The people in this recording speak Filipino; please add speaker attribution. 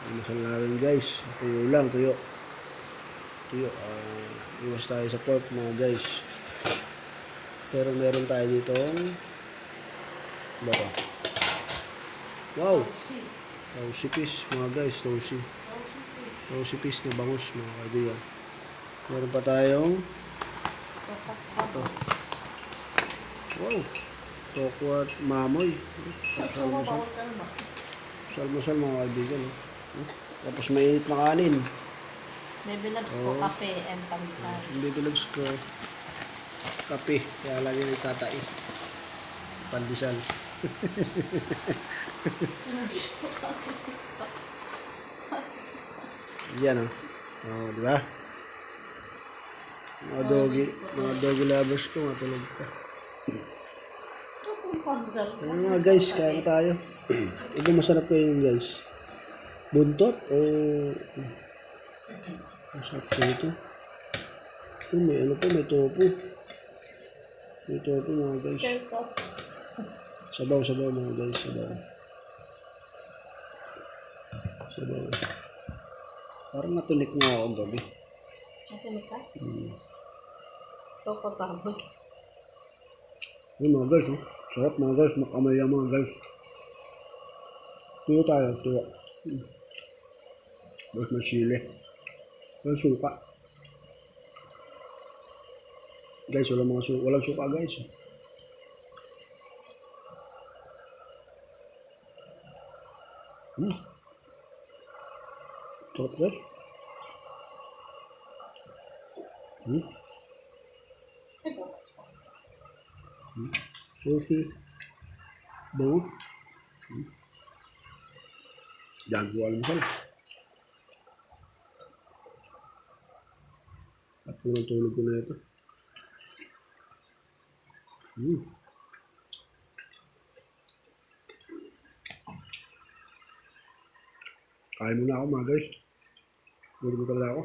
Speaker 1: Masal natin guys. Tuyo lang, tuyo. Tuyo. Iwas tayo sa pork mga guys. Pero meron tayo ditong baka. Wow! Tausi fish mga guys. Tausi fish na bangus mga kaibigan. Meron pa tayong ito. Wow! Tokwa at mamoy. Salmusal mga kaibigan. Tapos mainit na kanin.
Speaker 2: Baby loves ko kape and pandesal.
Speaker 1: Baby loves ko kape. Kaya lagi nagtatai. Pandesal. Yan oh, di ba? Mga doggy lovers ko, matulog ka. Mga guys, kain tayo. Ito masarap kainin guys. Buntot o masarap ko ito. May ano po, may tofu. May tofu mga guys. Sabaw mga guys, sabaw. Parang natinik nga ako gabi.
Speaker 2: Natinik ka? Toko tama.
Speaker 1: Yung mga guys, sarap mga guys, makamay yan mga guys. Tuyo tayo, tuyo. Tapos may sili. Walang suka. Guys, walang suka guys. Sarap guys. Saucy. Bango. Jago almusal. At tulog ko na ito. Kain muna ako mga guys. Tulog talaga ako.